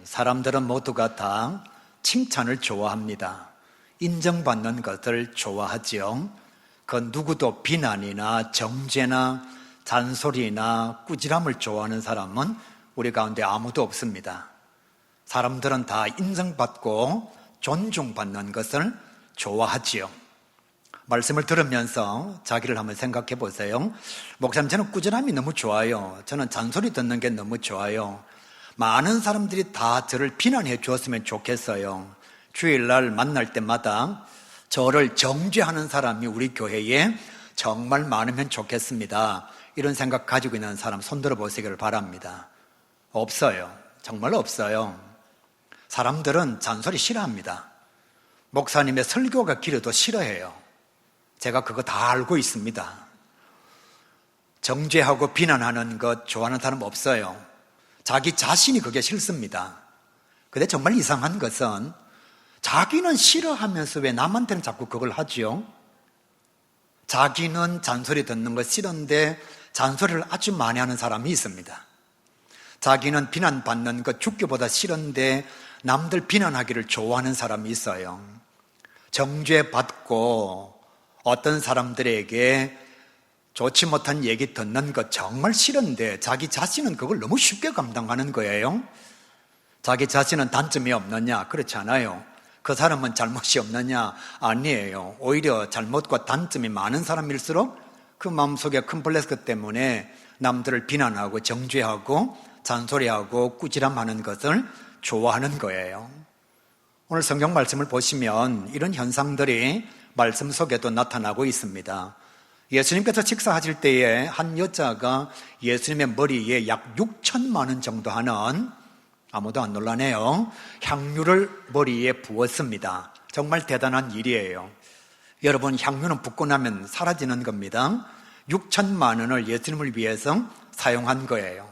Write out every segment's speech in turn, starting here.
사람들은 모두가 다 칭찬을 좋아합니다. 인정받는 것을 좋아하지요. 그 누구도 비난이나 정죄나 잔소리나 꾸지람을 좋아하는 사람은 우리 가운데 아무도 없습니다. 사람들은 다 인정받고 존중받는 것을 좋아하지요. 말씀을 들으면서 자기를 한번 생각해 보세요. 목사님, 저는 꾸지람이 너무 좋아요. 저는 잔소리 듣는 게 너무 좋아요. 많은 사람들이 다 저를 비난해 주었으면 좋겠어요. 주일날 만날 때마다 저를 정죄하는 사람이 우리 교회에 정말 많으면 좋겠습니다. 이런 생각 가지고 있는 사람 손들어 보시기를 바랍니다. 없어요. 정말 없어요. 사람들은 잔소리 싫어합니다. 목사님의 설교가 길어도 싫어해요. 제가 그거 다 알고 있습니다. 정죄하고 비난하는 것 좋아하는 사람 없어요. 자기 자신이 그게 싫습니다. 근데 정말 이상한 것은 자기는 싫어하면서 왜 남한테는 자꾸 그걸 하지요? 자기는 잔소리 듣는 거 싫은데 잔소리를 아주 많이 하는 사람이 있습니다. 자기는 비난받는 것 죽기보다 싫은데 남들 비난하기를 좋아하는 사람이 있어요. 정죄받고 어떤 사람들에게 좋지 못한 얘기 듣는 것 정말 싫은데 자기 자신은 그걸 너무 쉽게 감당하는 거예요. 자기 자신은 단점이 없느냐? 그렇지 않아요. 그 사람은 잘못이 없느냐? 아니에요. 오히려 잘못과 단점이 많은 사람일수록 그 마음속에 컴플렉스 때문에 남들을 비난하고 정죄하고 잔소리하고 꾸지람하는 것을 좋아하는 거예요. 오늘 성경 말씀을 보시면 이런 현상들이 말씀 속에도 나타나고 있습니다. 예수님께서 식사하실 때에 한 여자가 예수님의 머리에 약 6천만 원 정도 하는, 아무도 안 놀라네요, 향유를 머리에 부었습니다. 정말 대단한 일이에요. 여러분, 향유는 붓고 나면 사라지는 겁니다. 6천만 원을 예수님을 위해서 사용한 거예요.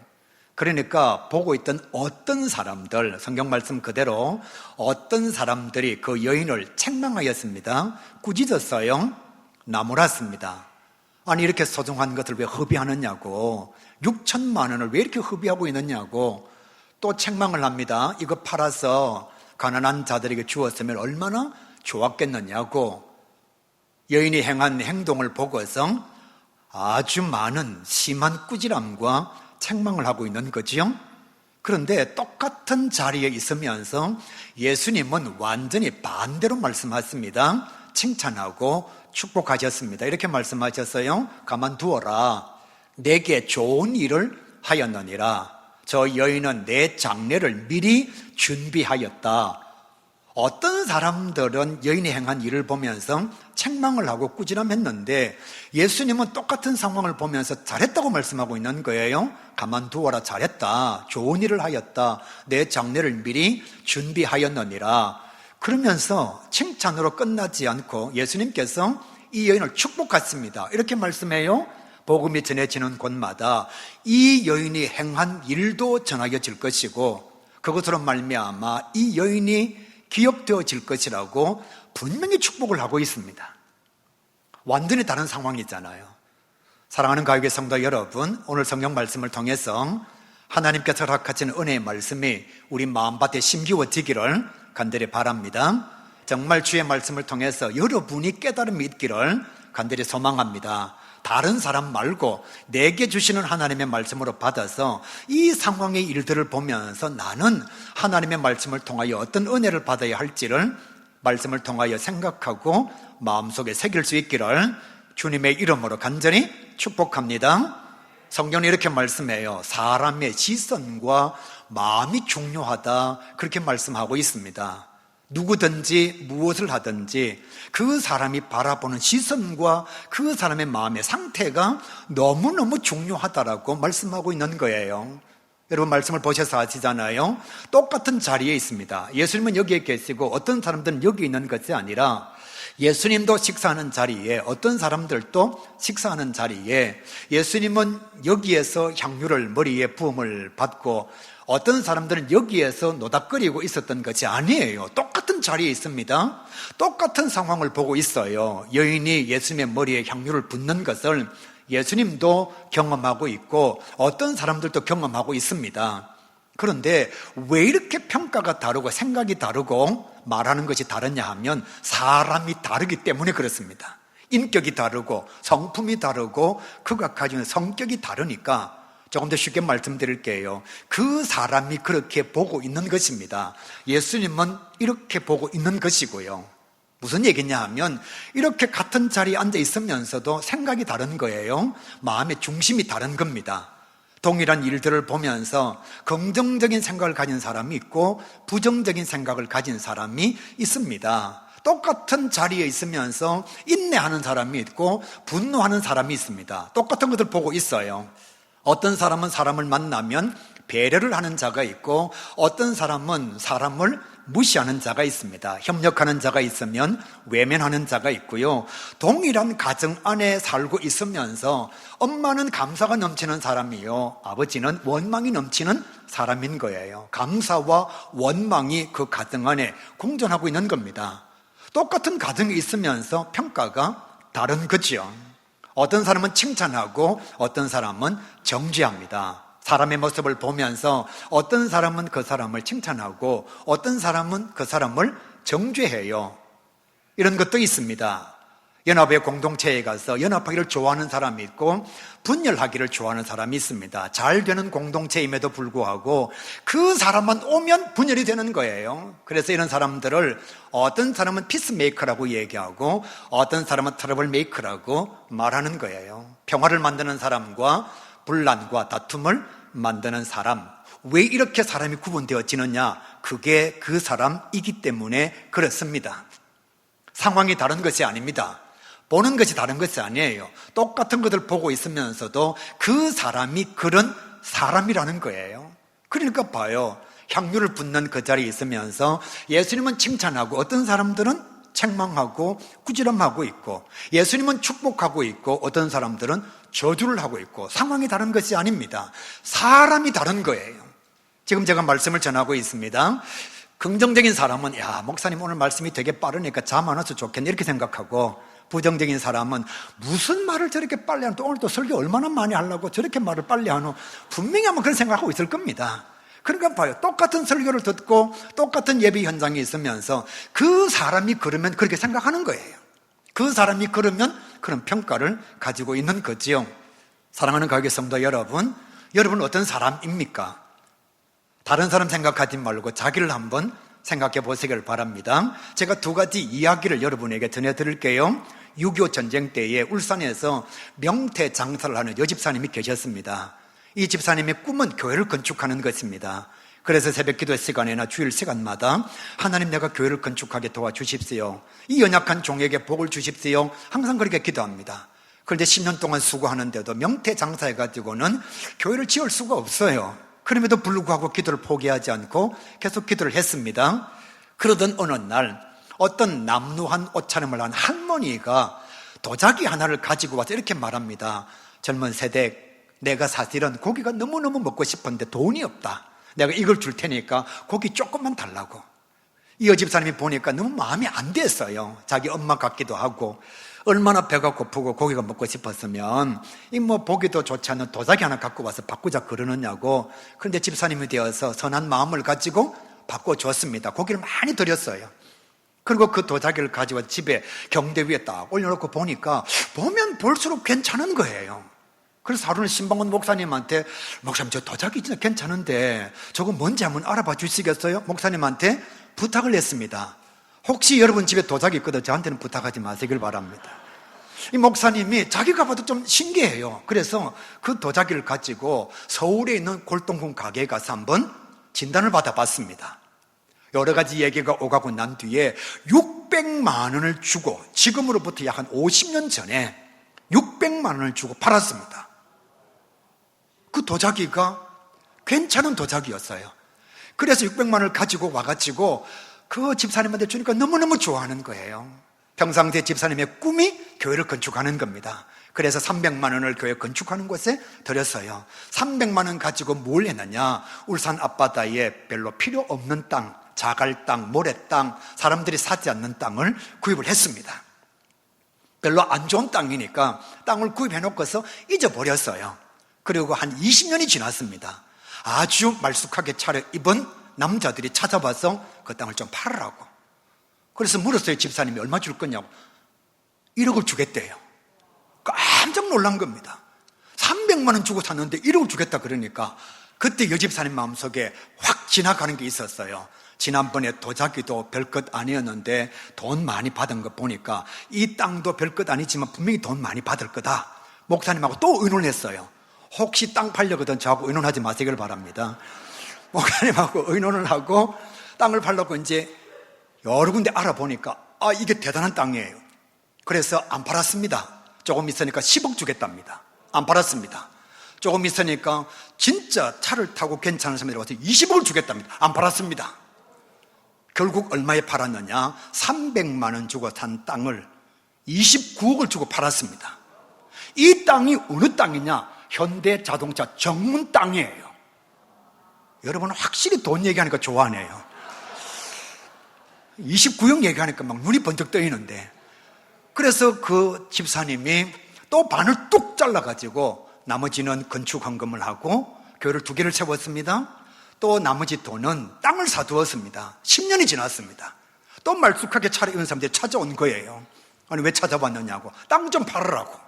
그러니까 보고 있던 어떤 사람들, 성경 말씀 그대로 어떤 사람들이 그 여인을 책망하였습니다. 꾸짖었어요. 나무랐습니다. 아니, 이렇게 소중한 것을 왜 허비하느냐고, 6천만 원을 왜 이렇게 허비하고 있느냐고 또 책망을 합니다. 이거 팔아서 가난한 자들에게 주었으면 얼마나 좋았겠느냐고. 여인이 행한 행동을 보고서 아주 많은 심한 꾸지람과 책망을 하고 있는 거지요. 그런데 똑같은 자리에 있으면서 예수님은 완전히 반대로 말씀하십니다. 칭찬하고 축복하셨습니다. 이렇게 말씀하셨어요. 가만두어라. 내게 좋은 일을 하였느니라. 저 여인은 내 장례를 미리 준비하였다. 어떤 사람들은 여인이 행한 일을 보면서 책망을 하고 꾸지람했는데 예수님은 똑같은 상황을 보면서 잘했다고 말씀하고 있는 거예요. 가만두어라, 잘했다, 좋은 일을 하였다, 내 장례를 미리 준비하였느니라. 그러면서 칭찬으로 끝나지 않고 예수님께서 이 여인을 축복하십니다. 이렇게 말씀해요. 복음이 전해지는 곳마다 이 여인이 행한 일도 전하여질 것이고 그것으로 말미암아 이 여인이 기억되어질 것이라고 분명히 축복을 하고 있습니다. 완전히 다른 상황이잖아요. 사랑하는 가요계 성도 여러분, 오늘 성경 말씀을 통해서 하나님께서 허락하신 은혜의 말씀이 우리 마음밭에 심기워지기를 간절히 바랍니다. 정말 주의 말씀을 통해서 여러분이 깨달음이 있기를 간절히 소망합니다. 다른 사람 말고 내게 주시는 하나님의 말씀으로 받아서 이 상황의 일들을 보면서 나는 하나님의 말씀을 통하여 어떤 은혜를 받아야 할지를 말씀을 통하여 생각하고 마음속에 새길 수 있기를 주님의 이름으로 간절히 축복합니다. 성경은 이렇게 말씀해요. 사람의 시선과 마음이 중요하다, 그렇게 말씀하고 있습니다. 누구든지 무엇을 하든지 그 사람이 바라보는 시선과 그 사람의 마음의 상태가 너무너무 중요하다라고 말씀하고 있는 거예요. 여러분, 말씀을 보셔서 아시잖아요. 똑같은 자리에 있습니다. 예수님은 여기에 계시고 어떤 사람들은 여기 있는 것이 아니라 예수님도 식사하는 자리에 어떤 사람들도 식사하는 자리에 예수님은 여기에서 향유를 머리에 부음을 받고 어떤 사람들은 여기에서 노닥거리고 있었던 것이 아니에요. 똑같은 자리에 있습니다. 똑같은 상황을 보고 있어요. 여인이 예수님의 머리에 향유를 붓는 것을 예수님도 경험하고 있고 어떤 사람들도 경험하고 있습니다. 그런데 왜 이렇게 평가가 다르고 생각이 다르고 말하는 것이 다르냐 하면 사람이 다르기 때문에 그렇습니다. 인격이 다르고 성품이 다르고 그가 가지고 있는 성격이 다르니까 조금 더 쉽게 말씀드릴게요. 그 사람이 그렇게 보고 있는 것입니다. 예수님은 이렇게 보고 있는 것이고요. 무슨 얘기냐 하면 이렇게 같은 자리에 앉아 있으면서도 생각이 다른 거예요. 마음의 중심이 다른 겁니다. 동일한 일들을 보면서 긍정적인 생각을 가진 사람이 있고 부정적인 생각을 가진 사람이 있습니다. 똑같은 자리에 있으면서 인내하는 사람이 있고 분노하는 사람이 있습니다. 똑같은 것을 보고 있어요. 어떤 사람은 사람을 만나면 배려를 하는 자가 있고 어떤 사람은 사람을 무시하는 자가 있습니다. 협력하는 자가 있으면 외면하는 자가 있고요. 동일한 가정 안에 살고 있으면서 엄마는 감사가 넘치는 사람이요, 아버지는 원망이 넘치는 사람인 거예요. 감사와 원망이 그 가정 안에 공존하고 있는 겁니다. 똑같은 가정에 있으면서 평가가 다른 거죠. 어떤 사람은 칭찬하고 어떤 사람은 정죄합니다. 사람의 모습을 보면서 어떤 사람은 그 사람을 칭찬하고 어떤 사람은 그 사람을 정죄해요. 이런 것도 있습니다. 연합의 공동체에 가서 연합하기를 좋아하는 사람이 있고 분열하기를 좋아하는 사람이 있습니다. 잘 되는 공동체임에도 불구하고 그 사람만 오면 분열이 되는 거예요. 그래서 이런 사람들을 어떤 사람은 피스메이커라고 얘기하고 어떤 사람은 트러블 메이커라고 말하는 거예요. 평화를 만드는 사람과 분란과 다툼을 만드는 사람. 왜 이렇게 사람이 구분되어지느냐? 그게 그 사람이기 때문에 그렇습니다. 상황이 다른 것이 아닙니다. 보는 것이 다른 것이 아니에요. 똑같은 것을 보고 있으면서도 그 사람이 그런 사람이라는 거예요. 그러니까 봐요. 향유를 붓는 그 자리에 있으면서 예수님은 칭찬하고 어떤 사람들은 책망하고 꾸지람하고 있고 예수님은 축복하고 있고 어떤 사람들은 저주를 하고 있고 상황이 다른 것이 아닙니다. 사람이 다른 거예요. 지금 제가 말씀을 전하고 있습니다. 긍정적인 사람은 야, 목사님 오늘 말씀이 되게 빠르니까 잠 안 와서 좋겠네 이렇게 생각하고 부정적인 사람은 무슨 말을 저렇게 빨리 하노? 오늘 또 설교 얼마나 많이 하려고 저렇게 말을 빨리 하노? 분명히 아마 그런 생각하고 있을 겁니다. 그러니까 봐요. 똑같은 설교를 듣고 똑같은 예배 현장에 있으면서 그 사람이 그러면 그렇게 생각하는 거예요. 그 사람이 그러면 그런 평가를 가지고 있는 거지요. 사랑하는 가게 성도 여러분, 여러분 어떤 사람입니까? 다른 사람 생각하지 말고 자기를 한번 생각해 보시길 바랍니다. 제가 두 가지 이야기를 여러분에게 전해드릴게요. 6.25 전쟁 때에 울산에서 명태 장사를 하는 여집사님이 계셨습니다. 이 집사님의 꿈은 교회를 건축하는 것입니다. 그래서 새벽 기도 시간이나 주일 시간마다 하나님 내가 교회를 건축하게 도와주십시오. 이 연약한 종에게 복을 주십시오. 항상 그렇게 기도합니다. 그런데 10년 동안 수고하는데도 명태 장사해가지고는 교회를 지을 수가 없어요. 그럼에도 불구하고 기도를 포기하지 않고 계속 기도를 했습니다. 그러던 어느 날 어떤 남루한 옷차림을 한 할머니가 도자기 하나를 가지고 와서 이렇게 말합니다. 젊은 세대, 내가 사실은 고기가 너무너무 먹고 싶은데 돈이 없다. 내가 이걸 줄 테니까 고기 조금만 달라고. 이 여집사님이 보니까 너무 마음이 안 됐어요. 자기 엄마 같기도 하고 얼마나 배가 고프고 고기가 먹고 싶었으면 이 뭐 보기도 좋지 않은 도자기 하나 갖고 와서 바꾸자 그러느냐고. 그런데 집사님이 되어서 선한 마음을 가지고 바꿔줬습니다. 고기를 많이 드렸어요. 그리고 그 도자기를 가지고 집에 경대 위에 딱 올려놓고 보니까 보면 볼수록 괜찮은 거예요. 그래서 하루는 신방원 목사님한테 목사님 저 도자기 진짜 괜찮은데 저거 뭔지 한번 알아봐 주시겠어요? 목사님한테 부탁을 했습니다. 혹시 여러분 집에 도자기 있거든 저한테는 부탁하지 마시길 바랍니다. 이 목사님이 자기가 봐도 좀 신기해요. 그래서 그 도자기를 가지고 서울에 있는 골동품 가게에 가서 한번 진단을 받아봤습니다. 여러 가지 얘기가 오가고 난 뒤에 600만 원을 주고 지금으로부터 약 한 50년 전에 600만 원을 주고 팔았습니다. 그 도자기가 괜찮은 도자기였어요. 그래서 600만 원을 가지고 와가지고 그 집사님한테 주니까 너무너무 좋아하는 거예요. 평상시에 집사님의 꿈이 교회를 건축하는 겁니다. 그래서 300만 원을 교회 건축하는 곳에 들였어요. 300만 원 가지고 뭘 했느냐? 울산 앞바다에 별로 필요 없는 땅, 자갈 땅, 모래 땅, 사람들이 사지 않는 땅을 구입을 했습니다. 별로 안 좋은 땅이니까 땅을 구입해 놓고서 잊어버렸어요. 그리고 한 20년이 지났습니다. 아주 말쑥하게 차려입은 남자들이 찾아와서 그 땅을 좀 팔으라고. 그래서 물었어요. 집사님이 얼마 줄 거냐고. 1억을 주겠대요. 깜짝 놀란 겁니다. 300만 원 주고 샀는데 1억을 주겠다 그러니까 그때 여집사님 마음속에 확 지나가는 게 있었어요. 지난번에 도자기도 별것 아니었는데 돈 많이 받은 거 보니까 이 땅도 별것 아니지만 분명히 돈 많이 받을 거다. 목사님하고 또 의논을 했어요. 혹시 땅 팔려거든 저하고 의논하지 마시길 바랍니다. 목사님하고 의논을 하고 땅을 팔려고 이제 여러 군데 알아보니까 이게 대단한 땅이에요. 그래서 안 팔았습니다. 조금 있으니까 10억 주겠답니다. 안 팔았습니다. 조금 있으니까 진짜 차를 타고 괜찮은 사람들이 와서 20억을 주겠답니다. 안 팔았습니다. 결국 얼마에 팔았느냐? 300만 원 주고 산 땅을 29억을 주고 팔았습니다. 이 땅이 어느 땅이냐? 현대자동차 정문 땅이에요. 여러분 확실히 돈 얘기하니까 좋아하네요. 29억 얘기하니까 막 눈이 번쩍 뜨이는데, 그래서 그 집사님이 또 반을 뚝 잘라가지고 나머지는 건축 헌금을 하고 교회를 2개를 세웠습니다. 또 나머지 돈은 땅을 사두었습니다. 10년이 지났습니다. 또 말쑥하게 차려입은 사람들이 찾아온 거예요. 아니 왜 찾아왔느냐고. 땅 좀 팔으라고.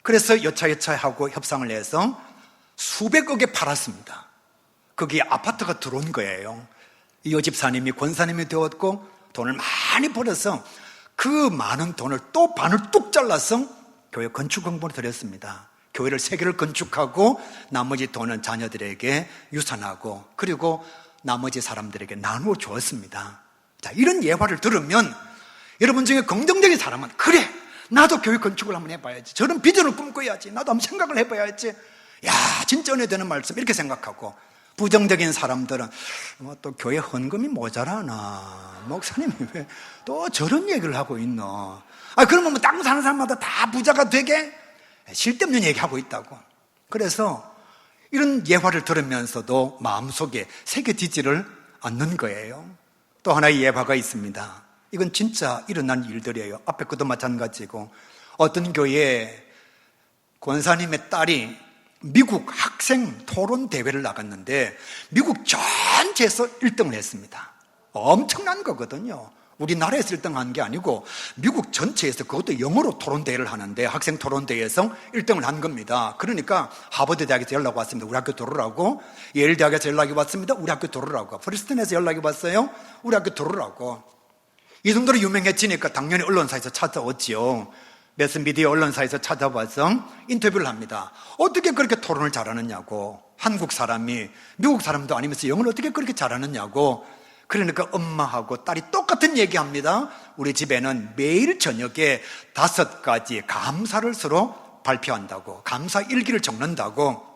그래서 여차여차하고 협상을 해서 수백억에 팔았습니다. 거기에 아파트가 들어온 거예요. 이 여집사님이 권사님이 되었고 돈을 많이 벌어서 그 많은 돈을 또 반을 뚝 잘라서 교회 건축 공부를 드렸습니다. 교회를 3개를 건축하고 나머지 돈은 자녀들에게 유산하고 그리고 나머지 사람들에게 나누어 주었습니다. 자, 이런 예화를 들으면 여러분 중에 긍정적인 사람은 그래 나도 교회 건축을 한번 해봐야지, 저런 비전을 꿈꿔야지, 나도 한번 생각을 해봐야지, 야 진짜 은혜되는 말씀 이렇게 생각하고, 부정적인 사람들은 또 교회 헌금이 모자라나, 목사님이 왜 또 저런 얘기를 하고 있노, 그러면 뭐 땅 사는 사람마다 다 부자가 되게 쓸데없는 얘기하고 있다고. 그래서 이런 예화를 들으면서도 마음속에 새겨지지를 않는 거예요. 또 하나의 예화가 있습니다. 이건 진짜 일어난 일들이에요. 앞에 것도 마찬가지고, 어떤 교회에 권사님의 딸이 미국 학생 토론 대회를 나갔는데 미국 전체에서 1등을 했습니다. 엄청난 거거든요. 우리나라에서 1등한 게 아니고 미국 전체에서, 그것도 영어로 토론 대회를 하는데 학생 토론 대회에서 1등을 한 겁니다. 그러니까 하버드 대학에서 연락 왔습니다. 우리 학교 들어오라고. 예일 대학에서 연락이 왔습니다. 우리 학교 들어오라고. 프리스턴에서 연락이 왔어요. 우리 학교 들어오라고. 이 정도로 유명해지니까 당연히 언론사에서 찾아왔지요. 매스미디어 언론사에서 찾아와서 인터뷰를 합니다. 어떻게 그렇게 토론을 잘하느냐고. 한국 사람이 미국 사람도 아니면서 영어를 어떻게 그렇게 잘하느냐고. 그러니까 엄마하고 딸이 똑같은 얘기합니다. 우리 집에는 매일 저녁에 5가지 감사를 서로 발표한다고, 감사 일기를 적는다고.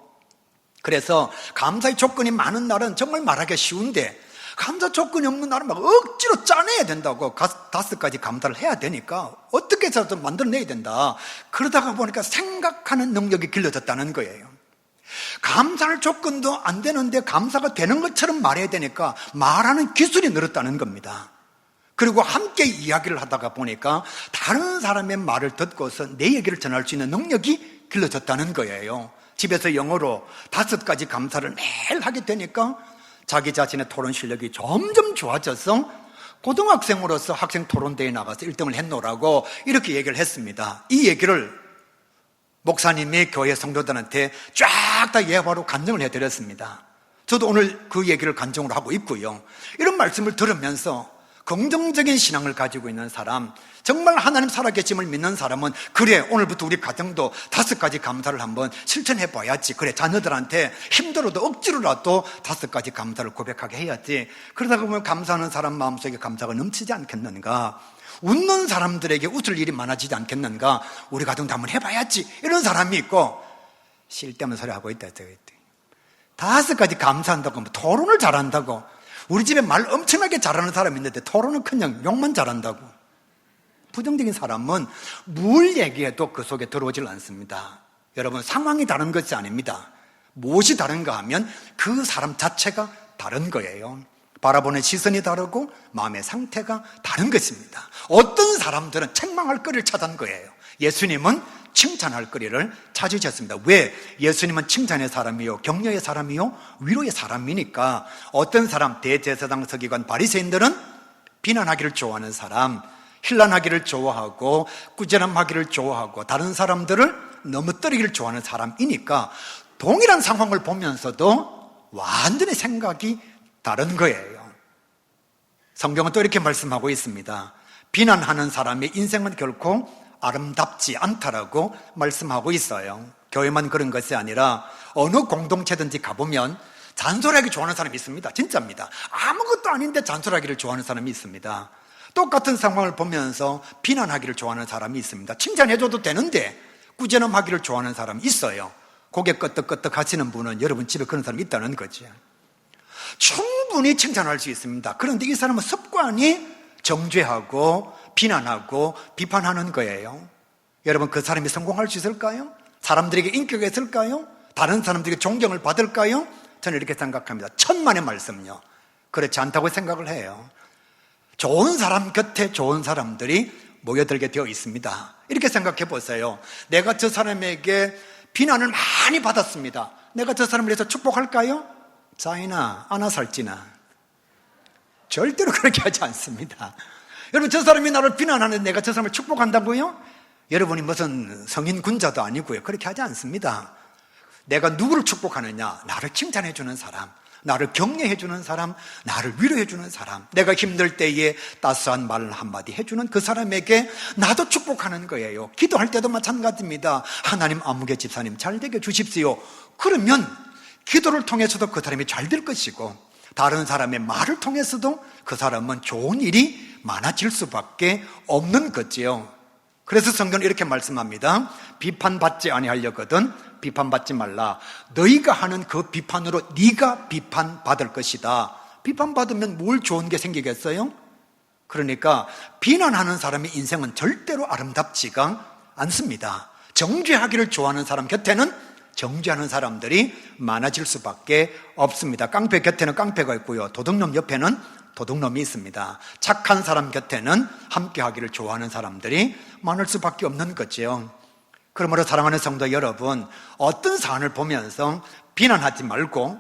그래서 감사의 조건이 많은 날은 정말 말하기가 쉬운데 감사 조건이 없는 날은 막 억지로 짜내야 된다고. 5가지 감사를 해야 되니까 어떻게 해서든 만들어내야 된다. 그러다가 보니까 생각하는 능력이 길러졌다는 거예요. 감사할 조건도 안 되는데 감사가 되는 것처럼 말해야 되니까 말하는 기술이 늘었다는 겁니다. 그리고 함께 이야기를 하다가 보니까 다른 사람의 말을 듣고서 내 얘기를 전할 수 있는 능력이 길러졌다는 거예요. 집에서 영어로 5가지 감사를 매일 하게 되니까 자기 자신의 토론 실력이 점점 좋아져서 고등학생으로서 학생 토론대회에 나가서 1등을 했노라고 이렇게 얘기를 했습니다. 이 얘기를 목사님이 교회 성도들한테 쫙 다 예화로 간증을 해드렸습니다. 저도 오늘 그 얘기를 간증으로 하고 있고요. 이런 말씀을 들으면서 긍정적인 신앙을 가지고 있는 사람, 정말 하나님 살아계심을 믿는 사람은 그래 오늘부터 우리 가정도 5가지 감사를 한번 실천해 봐야지. 그래 자녀들한테 힘들어도 억지로라도 5가지 감사를 고백하게 해야지. 그러다 보면 감사하는 사람 마음속에 감사가 넘치지 않겠는가. 웃는 사람들에게 웃을 일이 많아지지 않겠는가. 우리 가정도 한번 해봐야지. 이런 사람이 있고, 쓸데없는 소리 하고 있다. 5가지 감사한다고 뭐 토론을 잘한다고. 우리 집에 말 엄청나게 잘하는 사람이 있는데 토론은 그냥 욕만 잘한다고. 부정적인 사람은 뭘 얘기해도 그 속에 들어오질 않습니다. 여러분 상황이 다른 것이 아닙니다. 무엇이 다른가 하면 그 사람 자체가 다른 거예요. 바라보는 시선이 다르고 마음의 상태가 다른 것입니다. 어떤 사람들은 책망할 거리를 찾은 거예요. 예수님은 칭찬할 거리를 찾으셨습니다. 왜? 예수님은 칭찬의 사람이요, 격려의 사람이요, 위로의 사람이니까. 어떤 사람, 대제사장, 서기관, 바리새인들은 비난하기를 좋아하는 사람, 힐난하기를 좋아하고 꾸지람하기를 좋아하고 다른 사람들을 넘어뜨리기를 좋아하는 사람이니까 동일한 상황을 보면서도 완전히 생각이 다른 거예요. 성경은 또 이렇게 말씀하고 있습니다. 비난하는 사람의 인생은 결코 아름답지 않다라고 말씀하고 있어요. 교회만 그런 것이 아니라 어느 공동체든지 가보면 잔소리하기 좋아하는 사람이 있습니다. 진짜입니다. 아무것도 아닌데 잔소리하기를 좋아하는 사람이 있습니다. 똑같은 상황을 보면서 비난하기를 좋아하는 사람이 있습니다. 칭찬해줘도 되는데 꾸지람하기를 좋아하는 사람이 있어요. 고개 끄덕끄덕 하시는 분은 여러분 집에 그런 사람이 있다는 거죠. 충분히 칭찬할 수 있습니다. 그런데 이 사람은 습관이 정죄하고 비난하고 비판하는 거예요. 여러분, 그 사람이 성공할 수 있을까요? 사람들에게 인기가 있을까요? 다른 사람들에게 존경을 받을까요? 저는 이렇게 생각합니다. 천만의 말씀요, 그렇지 않다고 생각을 해요. 좋은 사람 곁에 좋은 사람들이 모여들게 되어 있습니다. 이렇게 생각해 보세요. 내가 저 사람에게 비난을 많이 받았습니다. 내가 저 사람을 위해서 축복할까요? 자이나 아나살지나 절대로 그렇게 하지 않습니다. 여러분, 저 사람이 나를 비난하는데 내가 저 사람을 축복한다고요? 여러분이 무슨 성인 군자도 아니고요, 그렇게 하지 않습니다. 내가 누구를 축복하느냐? 나를 칭찬해 주는 사람, 나를 격려해 주는 사람, 나를 위로해 주는 사람, 내가 힘들 때에 따스한 말 한마디 해주는 그 사람에게 나도 축복하는 거예요. 기도할 때도 마찬가지입니다. 하나님, 아무개 집사님 잘 되게 주십시오. 그러면 기도를 통해서도 그 사람이 잘 될 것이고, 다른 사람의 말을 통해서도 그 사람은 좋은 일이 많아질 수밖에 없는 거지요. 그래서 성경은 이렇게 말씀합니다. 비판받지 아니하려거든 비판받지 말라. 너희가 하는 그 비판으로 네가 비판받을 것이다. 비판받으면 뭘 좋은 게 생기겠어요? 그러니까 비난하는 사람의 인생은 절대로 아름답지가 않습니다. 정죄하기를 좋아하는 사람 곁에는 정죄하는 사람들이 많아질 수밖에 없습니다. 깡패 곁에는 깡패가 있고요, 도둑놈 옆에는 도둑놈이 있습니다. 착한 사람 곁에는 함께하기를 좋아하는 사람들이 많을 수밖에 없는 거죠. 그러므로 사랑하는 성도 여러분, 어떤 사안을 보면서 비난하지 말고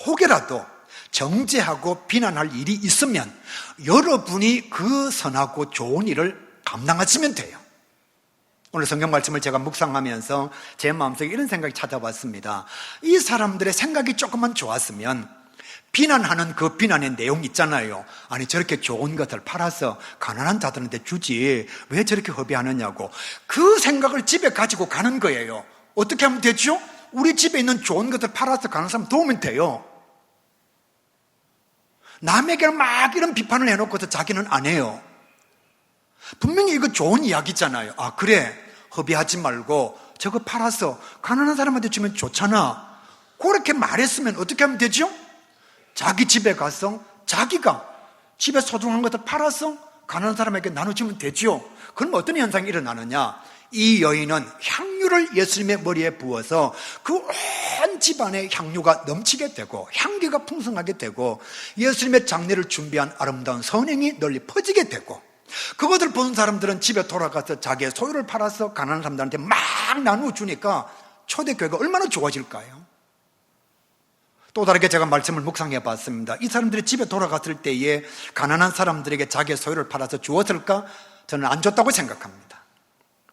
혹여라도 정죄하고 비난할 일이 있으면 여러분이 그 선하고 좋은 일을 감당하시면 돼요. 오늘 성경 말씀을 제가 묵상하면서 제 마음속에 이런 생각이 찾아왔습니다. 이 사람들의 생각이 조금만 좋았으면 비난하는 그 비난의 내용 있잖아요. 아니, 저렇게 좋은 것을 팔아서 가난한 자들한테 주지 왜 저렇게 허비하느냐고, 그 생각을 집에 가지고 가는 거예요. 어떻게 하면 되죠? 우리 집에 있는 좋은 것을 팔아서 가난한 사람 도우면 돼요. 남에게 막 이런 비판을 해놓고서 자기는 안 해요. 분명히 이거 좋은 이야기잖아요. 아, 그래, 허비하지 말고 저거 팔아서 가난한 사람한테 주면 좋잖아. 그렇게 말했으면 어떻게 하면 되죠? 자기 집에 가서 자기가 집에 소중한 것을 팔아서 가난한 사람에게 나눠주면 되죠. 그럼 어떤 현상이 일어나느냐? 이 여인은 향유를 예수님의 머리에 부어서 그 온 집안에 향유가 넘치게 되고 향기가 풍성하게 되고 예수님의 장례를 준비한 아름다운 선행이 널리 퍼지게 되고, 그것을 본 사람들은 집에 돌아가서 자기의 소유를 팔아서 가난한 사람들한테 막 나눠주니까 초대교회가 얼마나 좋아질까요? 또 다르게 제가 말씀을 묵상해 봤습니다. 이 사람들이 집에 돌아갔을 때에 가난한 사람들에게 자기의 소유를 팔아서 주었을까? 저는 안 줬다고 생각합니다.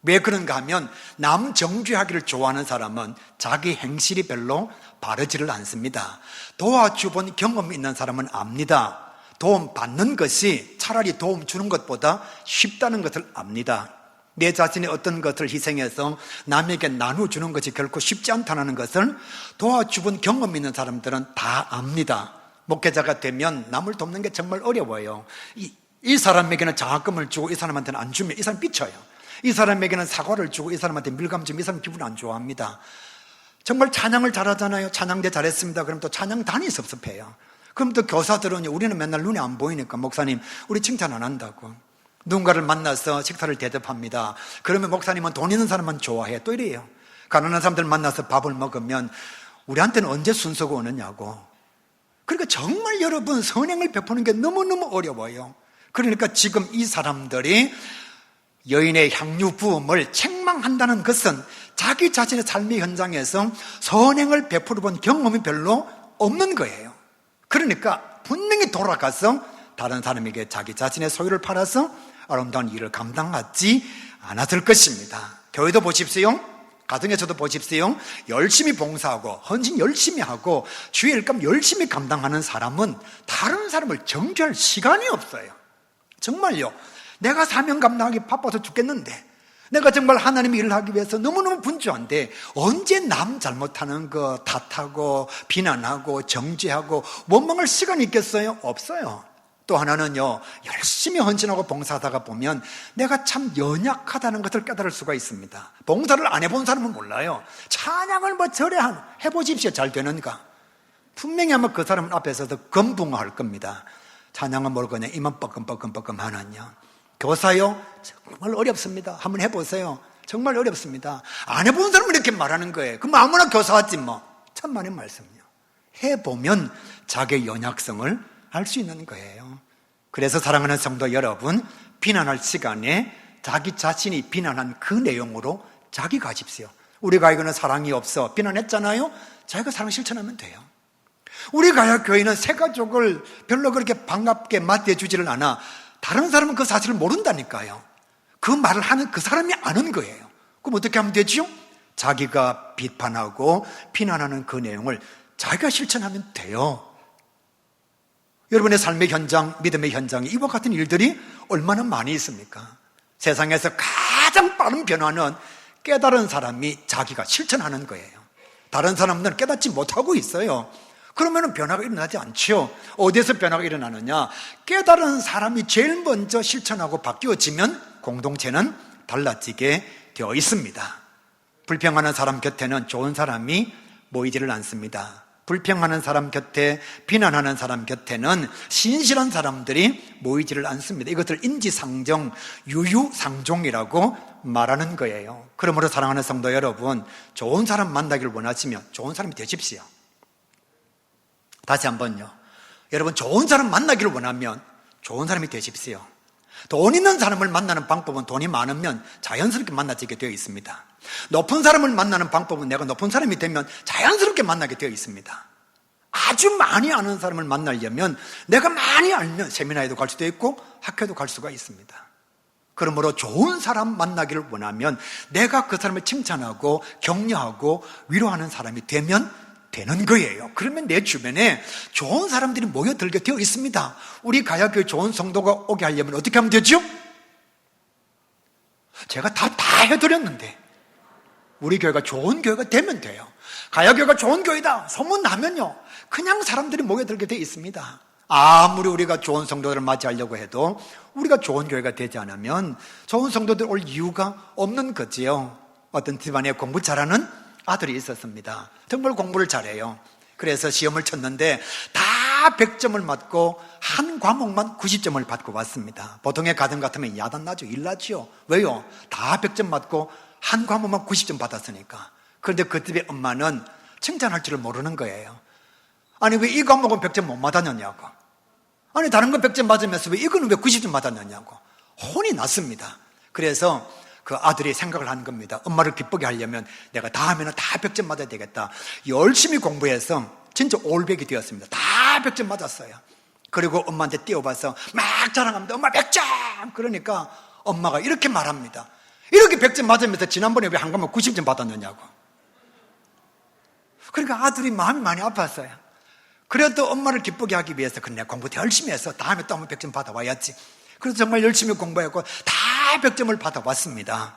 왜 그런가 하면 남 정죄하기를 좋아하는 사람은 자기 행실이 별로 바르지를 않습니다. 도와주본 경험 있는 사람은 압니다. 도움 받는 것이 차라리 도움 주는 것보다 쉽다는 것을 압니다. 내 자신이 어떤 것을 희생해서 남에게 나눠주는 것이 결코 쉽지 않다는 것을 도와주본 경험 있는 사람들은 다 압니다. 목회자가 되면 남을 돕는 게 정말 어려워요. 이 사람에게는 장학금을 주고 이 사람한테는 안 주면 이 사람 삐쳐요. 이 사람에게는 사과를 주고 이 사람한테 밀감 주면 이 사람 기분 안 좋아합니다. 정말 찬양을 잘하잖아요. 찬양대 잘했습니다. 그럼 또 찬양단이 섭섭해요. 그럼 또 교사들은 우리는 맨날 눈에 안 보이니까 목사님 우리 칭찬 안 한다고. 누군가를 만나서 식사를 대접합니다. 그러면 목사님은 돈 있는 사람만 좋아해. 또 이래요. 가난한 사람들 만나서 밥을 먹으면 우리한테는 언제 순서가 오느냐고. 그러니까 정말 여러분, 선행을 베푸는 게 너무너무 어려워요. 그러니까 지금 이 사람들이 여인의 향유 부음을 책망한다는 것은 자기 자신의 삶의 현장에서 선행을 베풀어 본 경험이 별로 없는 거예요. 그러니까 분명히 돌아가서 다른 사람에게 자기 자신의 소유를 팔아서 아름다운 일을 감당하지 않았을 것입니다. 교회도 보십시오. 가정에서도 보십시오. 열심히 봉사하고 헌신 열심히 하고 주의 일감 열심히 감당하는 사람은 다른 사람을 정죄할 시간이 없어요. 정말요. 내가 사명 감당하기 바빠서 죽겠는데, 내가 정말 하나님의 일을 하기 위해서 너무너무 분주한데 언제 남 잘못하는 거 탓하고 비난하고 정죄하고 원망할 시간이 있겠어요? 없어요. 또 하나는요, 열심히 헌신하고 봉사하다가 보면 내가 참 연약하다는 것을 깨달을 수가 있습니다. 봉사를 안 해본 사람은 몰라요. 찬양을 뭐 절에 해보십시오. 잘 되는가? 분명히 아마 그 사람 앞에서도 건붕할 겁니다. 찬양은 뭘 거냐? 이만 뻐끔뻐끔뻐끔 하느냐? 교사요? 정말 어렵습니다. 한번 해보세요. 정말 어렵습니다. 안 해본 사람은 이렇게 말하는 거예요. 그럼 아무나 교사하지 뭐. 천만의 말씀이요. 해보면 자기의 연약성을 알 수 있는 거예요. 그래서 사랑하는 성도 여러분, 비난할 시간에 자기 자신이 비난한 그 내용으로 자기가 하십시오. 우리가 이거는 사랑이 없어 비난했잖아요. 자기가 사랑 실천하면 돼요. 우리 가야 교회는 새 가족을 별로 그렇게 반갑게 맞대주지를 않아. 다른 사람은 그 사실을 모른다니까요. 그 말을 하는 그 사람이 아는 거예요. 그럼 어떻게 하면 되죠? 자기가 비판하고 비난하는 그 내용을 자기가 실천하면 돼요. 여러분의 삶의 현장, 믿음의 현장에 이와 같은 일들이 얼마나 많이 있습니까? 세상에서 가장 빠른 변화는 깨달은 사람이 자기가 실천하는 거예요. 다른 사람들은 깨닫지 못하고 있어요. 그러면 변화가 일어나지 않죠. 어디에서 변화가 일어나느냐? 깨달은 사람이 제일 먼저 실천하고 바뀌어지면 공동체는 달라지게 되어 있습니다. 불평하는 사람 곁에는 좋은 사람이 모이지를 않습니다. 불평하는 사람 곁에, 비난하는 사람 곁에는 신실한 사람들이 모이지를 않습니다. 이것을 인지상정, 유유상종이라고 말하는 거예요. 그러므로 사랑하는 성도 여러분, 좋은 사람 만나기를 원하시면 좋은 사람이 되십시오. 다시 한번요. 여러분, 좋은 사람 만나기를 원하면 좋은 사람이 되십시오. 돈 있는 사람을 만나는 방법은 돈이 많으면 자연스럽게 만나지게 되어 있습니다. 높은 사람을 만나는 방법은 내가 높은 사람이 되면 자연스럽게 만나게 되어 있습니다. 아주 많이 아는 사람을 만나려면 내가 많이 알면 세미나에도 갈 수도 있고 학교도 갈 수가 있습니다. 그러므로 좋은 사람 만나기를 원하면 내가 그 사람을 칭찬하고 격려하고 위로하는 사람이 되면 되는 거예요. 그러면 내 주변에 좋은 사람들이 모여들게 되어 있습니다. 우리 가야교회 좋은 성도가 오게 하려면 어떻게 하면 되죠? 제가 다 해드렸는데 우리 교회가 좋은 교회가 되면 돼요. 가야교회가 좋은 교회다 소문나면요 그냥 사람들이 모여들게 되어 있습니다. 아무리 우리가 좋은 성도들을 맞이하려고 해도 우리가 좋은 교회가 되지 않으면 좋은 성도들 올 이유가 없는 거지요. 어떤 집안에 공부 잘하는 아들이 있었습니다. 정말 공부를 잘해요. 그래서 시험을 쳤는데 다 100점을 맞고 한 과목만 90점을 받고 왔습니다. 보통의 가정 같으면 야단나죠. 일나죠. 왜요? 다 100점 맞고 한 과목만 90점 받았으니까. 그런데 그 집의 엄마는 칭찬할 줄을 모르는 거예요. 아니 왜 이 과목은 100점 못 받았느냐고. 아니 다른 건 100점 맞으면서 왜 이거는 왜 90점 받았느냐고. 혼이 났습니다. 그래서 그 아들이 생각을 한 겁니다. 엄마를 기쁘게 하려면 내가 다음에는 다 100점 맞아야 되겠다. 열심히 공부해서 진짜 올백이 되었습니다. 다 100점 맞았어요. 그리고 엄마한테 띄워봐서 막 자랑합니다. 엄마 100점! 그러니까 엄마가 이렇게 말합니다. 이렇게 100점 맞으면서 지난번에 왜 한 과목 90점 받았느냐고. 그러니까 아들이 마음이 많이 아팠어요. 그래도 엄마를 기쁘게 하기 위해서 그래 내가 공부 더 열심히 해서 다음에 또 한번 100점 받아와야지. 그래서 정말 열심히 공부했고 다 100점을 받아왔습니다.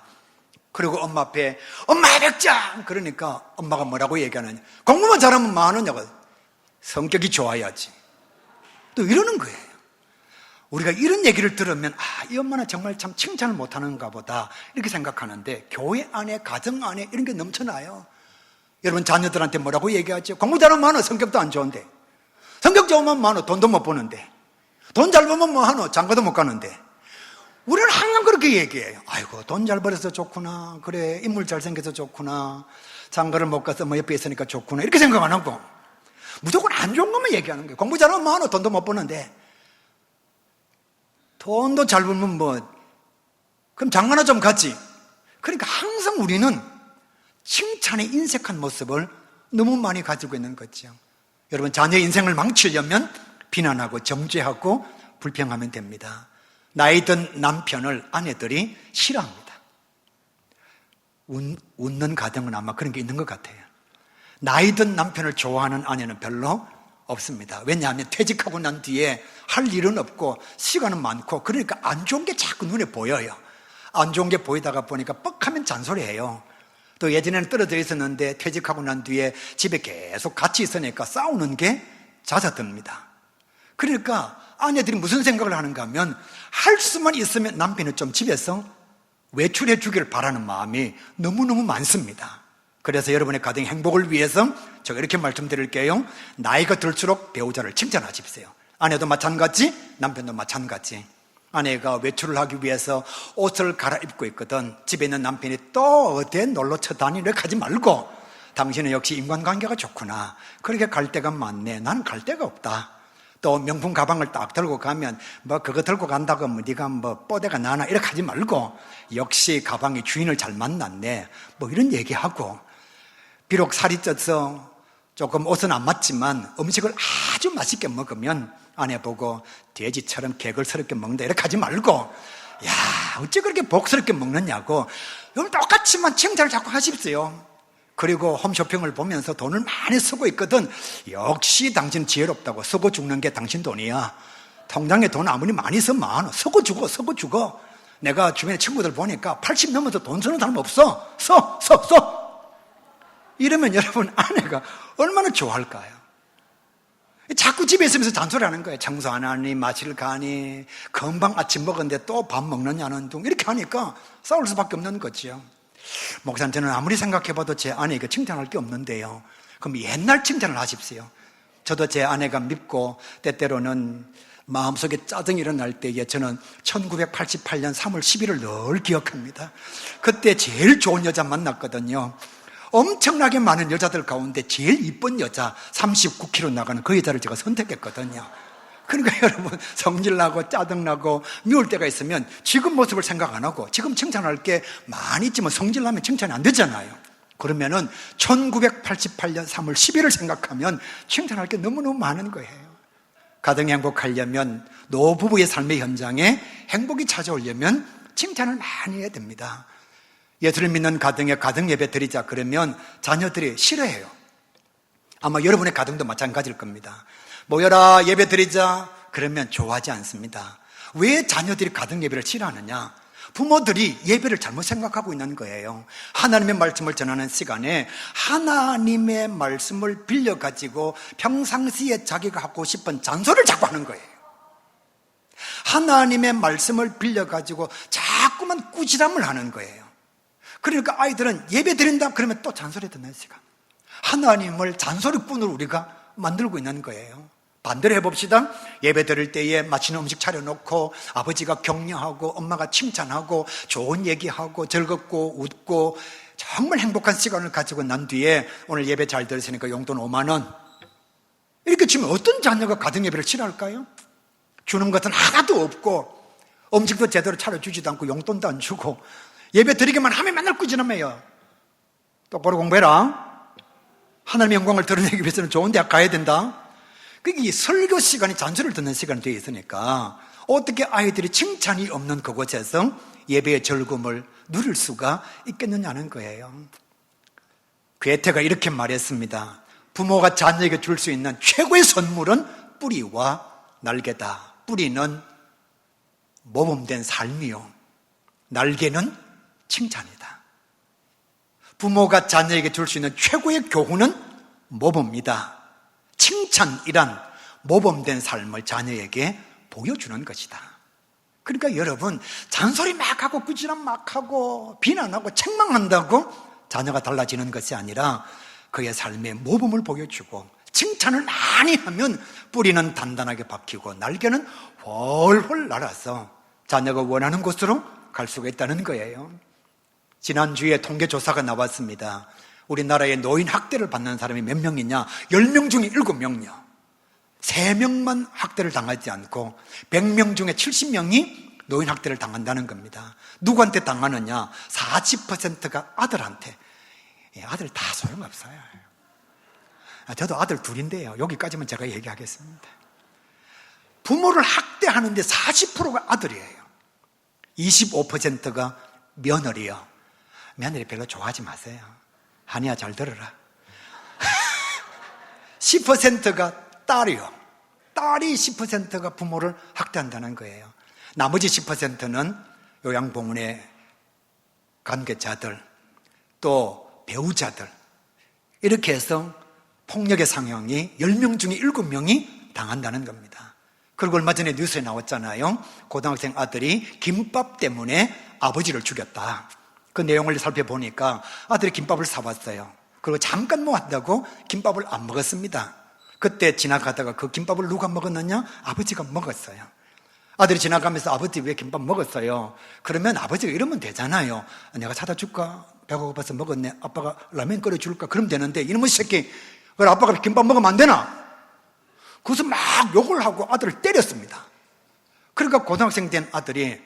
그리고 엄마 앞에 엄마 100점! 그러니까 엄마가 뭐라고 얘기하느냐. 공부만 잘하면 뭐 하느냐고. 성격이 좋아야지. 또 이러는 거예요. 우리가 이런 얘기를 들으면 이 엄마는 정말 참 칭찬을 못하는가 보다 이렇게 생각하는데 교회 안에 가정 안에 이런 게 넘쳐나요. 여러분 자녀들한테 뭐라고 얘기하죠? 공부 잘하면 뭐하노? 성격도 안 좋은데. 성격 좋으면 뭐하노? 돈도 못 버는데. 돈 잘 벌면 뭐하노? 장가도 못 가는데. 우리는 항상 그렇게 얘기해요. 아이고 돈 잘 벌어서 좋구나. 그래 인물 잘생겨서 좋구나. 장가를 못 가서 뭐 옆에 있으니까 좋구나. 이렇게 생각 안 하고 무조건 안 좋은 것만 얘기하는 거예요. 공부 잘하면 뭐하노? 돈도 못 버는데. 돈도 잘 벌면 뭐 그럼 장가나 좀 가지. 그러니까 항상 우리는 칭찬에 인색한 모습을 너무 많이 가지고 있는 거죠. 여러분, 자녀의 인생을 망치려면 비난하고 정죄하고 불평하면 됩니다. 나이 든 남편을 아내들이 싫어합니다. 웃는 가정은 아마 그런 게 있는 것 같아요. 나이 든 남편을 좋아하는 아내는 별로 없습니다. 왜냐하면 퇴직하고 난 뒤에 할 일은 없고 시간은 많고, 그러니까 안 좋은 게 자꾸 눈에 보여요. 안 좋은 게 보이다가 보니까 뻑하면 잔소리해요. 또 예전에는 떨어져 있었는데 퇴직하고 난 뒤에 집에 계속 같이 있으니까 싸우는 게 잦아듭니다. 그러니까 아내들이 무슨 생각을 하는가 하면, 할 수만 있으면 남편이 좀 집에서 외출해 주기를 바라는 마음이 너무너무 많습니다. 그래서 여러분의 가정 행복을 위해서 제가 이렇게 말씀드릴게요. 나이가 들수록 배우자를 칭찬하십시오. 아내도 마찬가지, 남편도 마찬가지. 아내가 외출을 하기 위해서 옷을 갈아입고 있거든. 집에 있는 남편이 또 어디에 놀러 쳐다니려 하지 말고, 당신은 역시 인간관계가 좋구나. 그렇게 갈 데가 많네. 나는 갈 데가 없다. 또 명품 가방을 딱 들고 가면 뭐 그거 들고 간다고 뭐 네가 뭐 뽀대가 나나 이렇게 하지 말고, 역시 가방이 주인을 잘 만났네. 뭐 이런 얘기하고, 비록 살이 쪄서 조금 옷은 안 맞지만 음식을 아주 맛있게 먹으면 아내 보고 돼지처럼 개걸스럽게 먹는다 이렇게 하지 말고, 야, 어찌 그렇게 복스럽게 먹느냐고, 여러분 똑같지만 칭찬을 자꾸 하십시오. 그리고 홈쇼핑을 보면서 돈을 많이 쓰고 있거든. 역시 당신 지혜롭다고. 쓰고 죽는 게 당신 돈이야. 통장에 돈 아무리 많이 쓰면 쓰고 죽어. 내가 주변에 친구들 보니까 80 넘어서 돈 쓰는 사람 없어. 써. 이러면 여러분, 아내가 얼마나 좋아할까요? 자꾸 집에 있으면서 잔소리하는 거예요. 청소 안 하니, 마실 가니, 금방 아침 먹었는데 또 밥 먹느냐는 둥, 이렇게 하니까 싸울 수밖에 없는 거죠. 목사님, 저는 아무리 생각해봐도 제 아내에게 칭찬할 게 없는데요. 그럼 옛날 칭찬을 하십시오. 저도 제 아내가 밉고 때때로는 마음속에 짜증이 일어날 때에 저는 1988년 3월 10일을 늘 기억합니다. 그때 제일 좋은 여자 만났거든요. 엄청나게 많은 여자들 가운데 제일 이쁜 여자, 39kg 나가는 그 여자를 제가 선택했거든요. 그러니까 여러분, 성질나고 짜증나고 미울 때가 있으면 지금 모습을 생각 안 하고, 지금 칭찬할 게 많이 있지만 성질나면 칭찬이 안 되잖아요. 그러면은 1988년 3월 10일을 생각하면 칭찬할 게 너무너무 많은 거예요. 가정이 행복하려면, 노부부의 삶의 현장에 행복이 찾아오려면 칭찬을 많이 해야 됩니다. 예수를 믿는 가정에 가정 예배 드리자 그러면 자녀들이 싫어해요. 아마 여러분의 가정도 마찬가지일 겁니다. 모여라 예배 드리자 그러면 좋아하지 않습니다. 왜 자녀들이 가정 예배를 싫어하느냐? 부모들이 예배를 잘못 생각하고 있는 거예요. 하나님의 말씀을 전하는 시간에 하나님의 말씀을 빌려가지고 평상시에 자기가 하고 싶은 잔소리를 자꾸 하는 거예요. 하나님의 말씀을 빌려가지고 자꾸만 꾸지람을 하는 거예요. 그러니까 아이들은 예배 드린다 그러면 또 잔소리 듣는 시간. 하나님을 잔소리꾼으로 우리가 만들고 있는 거예요. 반대로 해봅시다. 예배 드릴 때에 맛있는 음식 차려놓고 아버지가 격려하고 엄마가 칭찬하고 좋은 얘기하고 즐겁고 웃고 정말 행복한 시간을 가지고 난 뒤에 오늘 예배 잘 들으시니까 용돈 5만 원 이렇게 주면 어떤 자녀가 가정 예배를 싫어할까요? 주는 것은 하나도 없고 음식도 제대로 차려주지도 않고 용돈도 안 주고 예배 드리기만 하면 맨날 꾸지람해요. 똑바로 공부해라. 하나님의 영광을 드러내기 위해서는 좋은 대학 가야 된다. 그게 설교 시간이 잔소리를 듣는 시간이 되어 있으니까 어떻게 아이들이 칭찬이 없는 그곳에서 예배의 즐거움을 누릴 수가 있겠느냐는 거예요. 괴테가 이렇게 말했습니다. 부모가 자녀에게 줄 수 있는 최고의 선물은 뿌리와 날개다. 뿌리는 모범된 삶이요, 날개는 칭찬이다. 부모가 자녀에게 줄 수 있는 최고의 교훈은 모범이다. 칭찬이란 모범된 삶을 자녀에게 보여주는 것이다. 그러니까 여러분, 잔소리 막 하고 꾸지람 막 하고 비난하고 책망한다고 자녀가 달라지는 것이 아니라 그의 삶의 모범을 보여주고 칭찬을 많이 하면 뿌리는 단단하게 박히고 날개는 훨훨 날아서 자녀가 원하는 곳으로 갈 수가 있다는 거예요. 지난주에 통계조사가 나왔습니다. 우리나라에 노인 학대를 받는 사람이 몇 명이냐? 10명 중에 7명이요. 3명만 학대를 당하지 않고 100명 중에 70명이 노인 학대를 당한다는 겁니다. 누구한테 당하느냐? 40%가 아들한테. 아들 다 소용없어요. 저도 아들 둘인데요. 여기까지만 제가 얘기하겠습니다. 부모를 학대하는데 40%가 아들이에요. 25%가 며느리요. 며느리 별로 좋아하지 마세요. 한이야 잘 들어라. 10%가 딸이요. 딸이 10%가 부모를 학대한다는 거예요. 나머지 10%는 요양보험의 관계자들, 또 배우자들, 이렇게 해서 폭력의 상황이 10명 중에 7명이 당한다는 겁니다. 그리고 얼마 전에 뉴스에 나왔잖아요. 고등학생 아들이 김밥 때문에 아버지를 죽였다. 그 내용을 살펴보니까 아들이 김밥을 사왔어요. 그리고 잠깐 뭐 한다고 김밥을 안 먹었습니다. 그때 지나가다가 그 김밥을 누가 먹었느냐? 아버지가 먹었어요. 아들이 지나가면서 아버지 왜 김밥 먹었어요? 그러면 아버지가 이러면 되잖아요. 내가 사다 줄까? 배가 고파서 먹었네. 아빠가 라면 끓여줄까? 그러면 되는데 이놈의 새끼, 그래 아빠가 김밥 먹으면 안 되나? 그래서 막 욕을 하고 아들을 때렸습니다. 그러니까 고등학생 된 아들이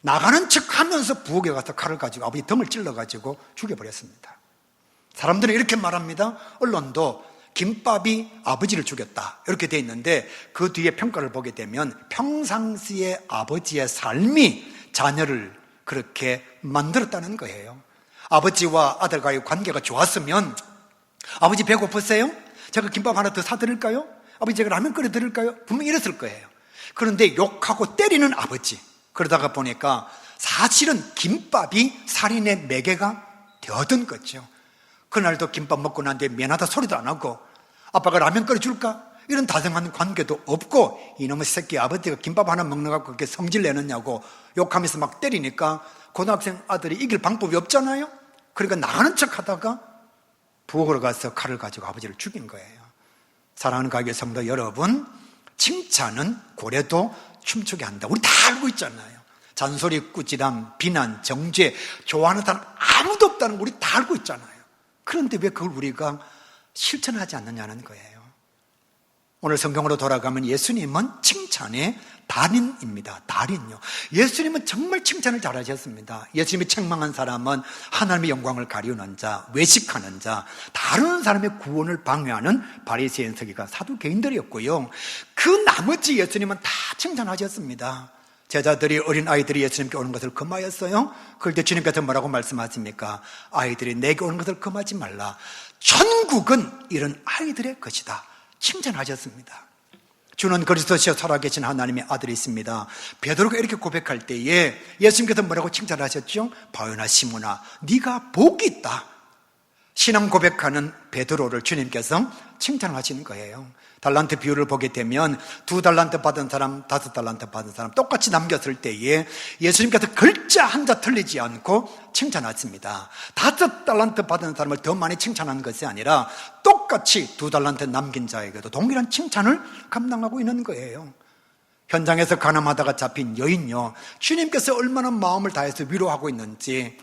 나가는 척 하면서 부엌에 가서 칼을 가지고 아버지 등을 찔러가지고 죽여버렸습니다. 사람들은 이렇게 말합니다. 언론도 김밥이 아버지를 죽였다 이렇게 돼 있는데 그 뒤에 평가를 보게 되면 평상시에 아버지의 삶이 자녀를 그렇게 만들었다는 거예요. 아버지와 아들과의 관계가 좋았으면 아버지 배고프세요? 제가 김밥 하나 더 사드릴까요? 아버지 제가 라면 끓여드릴까요? 분명히 이랬을 거예요. 그런데 욕하고 때리는 아버지, 그러다가 보니까 사실은 김밥이 살인의 매개가 되었던 거죠. 그날도 김밥 먹고 난 뒤에 미안하다 소리도 안 하고 아빠가 라면 끓여줄까? 이런 다정한 관계도 없고 이놈의 새끼 아버지가 김밥 하나 먹는 거 갖고 그렇게 성질 내느냐고 욕하면서 막 때리니까 고등학생 아들이 이길 방법이 없잖아요. 그러니까 나가는 척 하다가 부엌으로 가서 칼을 가지고 아버지를 죽인 거예요. 사랑하는 가게 성도 여러분, 칭찬은 고래도 춤추게 한다. 우리 다 알고 있잖아요. 잔소리, 꾸지람, 비난, 정죄, 좋아하는 사람 아무도 없다는 거 우리 다 알고 있잖아요. 그런데 왜 그걸 우리가 실천하지 않느냐는 거예요. 오늘 성경으로 돌아가면 예수님은 칭찬의 달인입니다. 달인요. 예수님은 정말 칭찬을 잘하셨습니다. 예수님이 책망한 사람은 하나님의 영광을 가리우는 자, 외식하는 자, 다른 사람의 구원을 방해하는 바리새인 서기관, 사두개인들이었고요. 그 나머지 예수님은 다 칭찬하셨습니다. 제자들이, 어린 아이들이 예수님께 오는 것을 금하였어요. 그럴 때 주님께서 뭐라고 말씀하십니까? 아이들이 내게 오는 것을 금하지 말라. 천국은 이런 아이들의 것이다. 칭찬하셨습니다. 주는 그리스도시여 살아계신 하나님의 아들이 있습니다. 베드로가 이렇게 고백할 때에 예수님께서 뭐라고 칭찬하셨죠? 바요나 시몬아, 네가 복이 있다. 신앙 고백하는 베드로를 주님께서 칭찬하시는 거예요. 달란트 비율을 보게 되면 2달란트 받은 사람, 5달란트 받은 사람 똑같이 남겼을 때에 예수님께서 글자 한자 틀리지 않고 칭찬하십니다. 5달란트 받은 사람을 더 많이 칭찬하는 것이 아니라 똑같이 2달란트 남긴 자에게도 동일한 칭찬을 감당하고 있는 거예요. 현장에서 가늠하다가 잡힌 여인요, 주님께서 얼마나 마음을 다해서 위로하고 있는지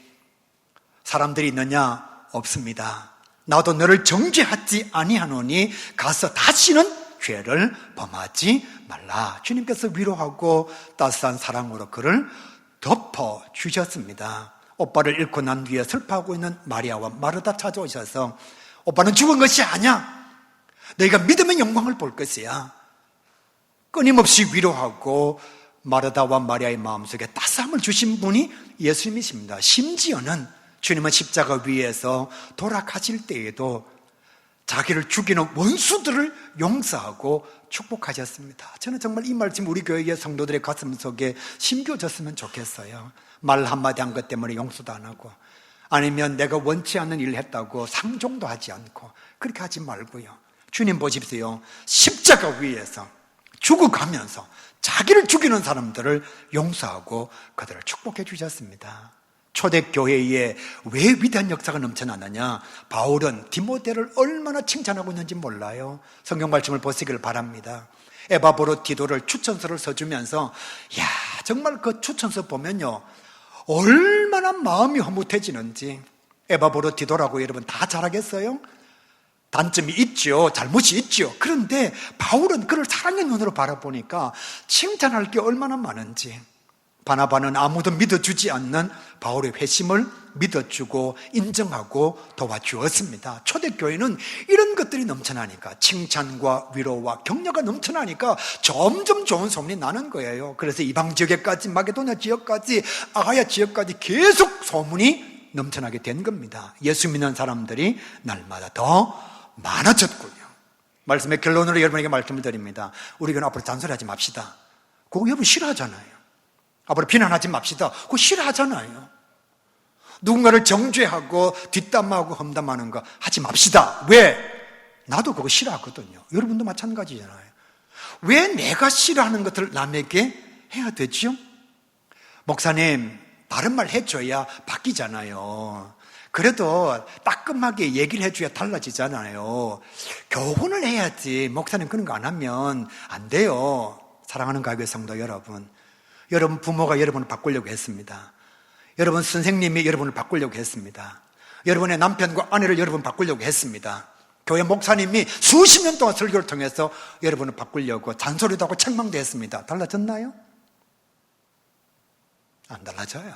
사람들이 있느냐? 없습니다. 나도 너를 정죄하지 아니하노니 가서 다시는 죄를 범하지 말라. 주님께서 위로하고 따스한 사랑으로 그를 덮어주셨습니다. 오빠를 잃고 난 뒤에 슬퍼하고 있는 마리아와 마르다 찾아오셔서 오빠는 죽은 것이 아니야. 너희가 믿으면 영광을 볼 것이야. 끊임없이 위로하고 마르다와 마리아의 마음속에 따스함을 주신 분이 예수님이십니다. 심지어는 주님은 십자가 위에서 돌아가실 때에도 자기를 죽이는 원수들을 용서하고 축복하셨습니다. 저는 정말 이 말씀 우리 교회의 성도들의 가슴 속에 심겨졌으면 좋겠어요. 말 한마디 한 것 때문에 용서도 안 하고, 아니면 내가 원치 않는 일을 했다고 상종도 하지 않고, 그렇게 하지 말고요. 주님 보십시오. 십자가 위에서 죽어가면서 자기를 죽이는 사람들을 용서하고 그들을 축복해 주셨습니다. 초대교회에 왜 위대한 역사가 넘쳐나느냐? 바울은 디모데를 얼마나 칭찬하고 있는지 몰라요. 성경 말씀을 보시길 바랍니다. 에바브로 디도를 추천서를 써주면서 야, 정말 그 추천서 보면요, 얼마나 마음이 흐뭇해지는지. 에바브로 디도라고 여러분 다 잘하겠어요? 단점이 있죠. 잘못이 있죠. 그런데 바울은 그를 사랑의 눈으로 바라보니까 칭찬할 게 얼마나 많은지. 바나바는 아무도 믿어주지 않는 바울의 회심을 믿어주고 인정하고 도와주었습니다. 초대교회는 이런 것들이 넘쳐나니까, 칭찬과 위로와 격려가 넘쳐나니까 점점 좋은 소문이 나는 거예요. 그래서 이방 지역에까지, 마게도냐 지역까지, 아가야 지역까지 계속 소문이 넘쳐나게 된 겁니다. 예수 믿는 사람들이 날마다 더 많아졌군요. 말씀의 결론으로 여러분에게 말씀을 드립니다. 우리가 앞으로 잔소리하지 맙시다. 그거 여러분 싫어하잖아요. 앞으로 비난하지 맙시다. 그거 싫어하잖아요. 누군가를 정죄하고 뒷담화하고 험담하는 거 하지 맙시다. 왜? 나도 그거 싫어하거든요. 여러분도 마찬가지잖아요. 왜 내가 싫어하는 것들을 남에게 해야 되죠? 목사님, 바른 말 해줘야 바뀌잖아요. 그래도 따끔하게 얘기를 해줘야 달라지잖아요. 교훈을 해야지. 목사님 그런 거 안 하면 안 돼요. 사랑하는 가교회 성도 여러분, 여러분 부모가 여러분을 바꾸려고 했습니다. 여러분 선생님이 여러분을 바꾸려고 했습니다. 여러분의 남편과 아내를 여러분 바꾸려고 했습니다. 교회 목사님이 수십 년 동안 설교를 통해서 여러분을 바꾸려고 잔소리도 하고 책망도 했습니다. 달라졌나요? 안 달라져요.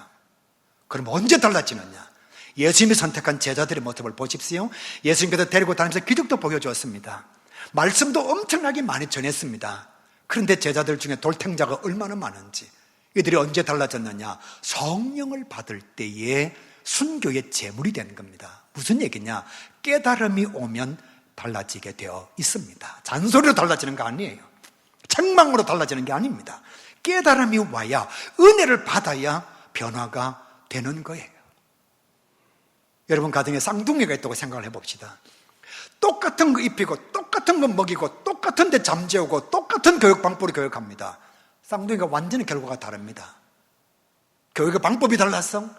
그럼 언제 달라지느냐? 예수님이 선택한 제자들의 모습을 보십시오. 예수님께서 데리고 다니면서 기적도 보여주었습니다. 말씀도 엄청나게 많이 전했습니다. 그런데 제자들 중에 돌탱자가 얼마나 많은지, 이들이 언제 달라졌느냐? 성령을 받을 때에 순교의 제물이 되는 겁니다. 무슨 얘기냐? 깨달음이 오면 달라지게 되어 있습니다. 잔소리로 달라지는 거 아니에요. 책망으로 달라지는 게 아닙니다. 깨달음이 와야, 은혜를 받아야 변화가 되는 거예요. 여러분 가정에 쌍둥이가 있다고 생각을 해봅시다. 똑같은 거 입히고 똑같은 거 먹이고 똑같은 데 잠재우고 똑같은 교육 방법으로 교육합니다. 쌍둥이가 완전히 결과가 다릅니다. 교육의 방법이 달랐어?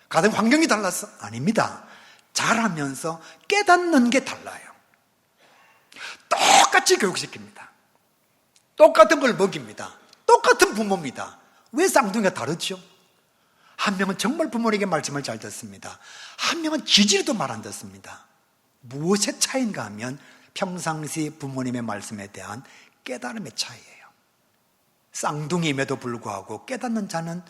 가정 환경이 달랐어? 아닙니다. 자라면서 깨닫는 게 달라요. 똑같이 교육시킵니다. 똑같은 걸 먹입니다. 똑같은 부모입니다. 왜 쌍둥이가 다르죠? 한 명은 정말 부모에게 말씀을 잘 듣습니다. 한 명은 지지리도 말 안 듣습니다. 무엇의 차이인가 하면 평상시 부모님의 말씀에 대한 깨달음의 차이예요. 쌍둥이임에도 불구하고 깨닫는 자는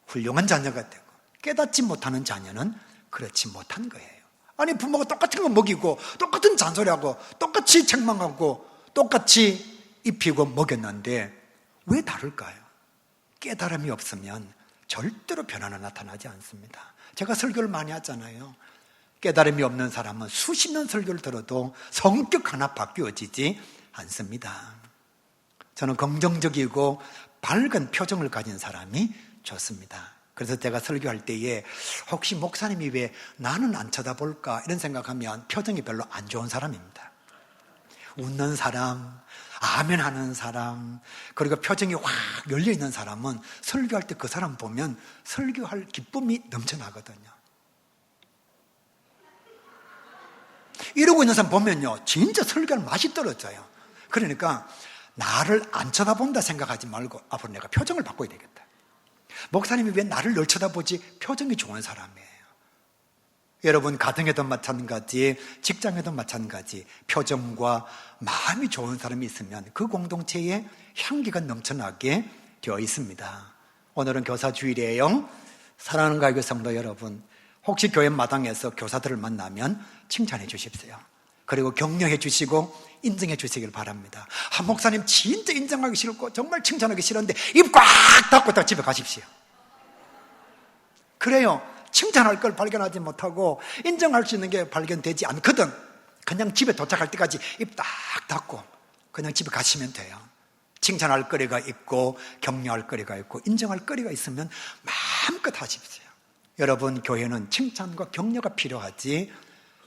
훌륭한 자녀가 되고, 깨닫지 못하는 자녀는 그렇지 못한 거예요. 아니, 부모가 똑같은 거 먹이고 똑같은 잔소리하고 똑같이 책망하고 똑같이 입히고 먹였는데 왜 다를까요? 깨달음이 없으면 절대로 변화는 나타나지 않습니다. 제가 설교를 많이 하잖아요. 깨달음이 없는 사람은 수십 년 설교를 들어도 성격 하나 바뀌어지지 않습니다. 저는 긍정적이고 밝은 표정을 가진 사람이 좋습니다. 그래서 제가 설교할 때에 혹시 목사님이 왜 나는 안 쳐다볼까 이런 생각하면 표정이 별로 안 좋은 사람입니다. 웃는 사람, 아멘 하는 사람, 그리고 표정이 확 열려있는 사람은 설교할 때 그 사람 보면 설교할 기쁨이 넘쳐나거든요. 이러고 있는 사람 보면요, 진짜 설교할 맛이 떨어져요. 그러니까 나를 안 쳐다본다 생각하지 말고 앞으로 내가 표정을 바꿔야 되겠다. 목사님이 왜 나를 늘 쳐다보지? 표정이 좋은 사람이에요. 여러분 가정에도 마찬가지, 직장에도 마찬가지, 표정과 마음이 좋은 사람이 있으면 그 공동체에 향기가 넘쳐나게 되어 있습니다. 오늘은 교사주일이에요. 사랑하는 가교회 성도 여러분, 혹시 교회 마당에서 교사들을 만나면 칭찬해 주십시오. 그리고 격려해 주시고 인정해 주시길 바랍니다. 목사님 진짜 인정하기 싫고 정말 칭찬하기 싫은데 입 꽉 닫고 다 집에 가십시오. 그래요. 칭찬할 걸 발견하지 못하고 인정할 수 있는 게 발견되지 않거든. 그냥 집에 도착할 때까지 입 딱 닫고 그냥 집에 가시면 돼요. 칭찬할 거리가 있고 격려할 거리가 있고 인정할 거리가 있으면 마음껏 하십시오. 여러분, 교회는 칭찬과 격려가 필요하지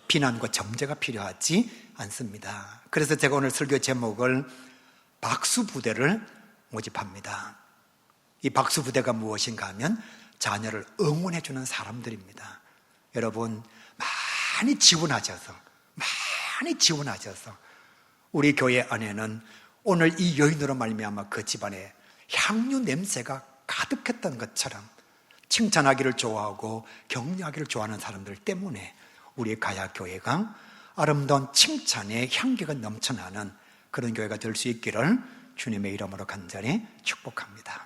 비난과 정죄가 필요하지 않습니다. 그래서 제가 오늘 설교 제목을 박수부대를 모집합니다. 이 박수부대가 무엇인가 하면 자녀를 응원해주는 사람들입니다. 여러분, 많이 지원하셔서 우리 교회 안에는 오늘 이 여인으로 말미암아 그 집안에 향유 냄새가 가득했던 것처럼 칭찬하기를 좋아하고 격려하기를 좋아하는 사람들 때문에 우리 가야 교회가 아름다운 칭찬의 향기가 넘쳐나는 그런 교회가 될 수 있기를 주님의 이름으로 간절히 축복합니다.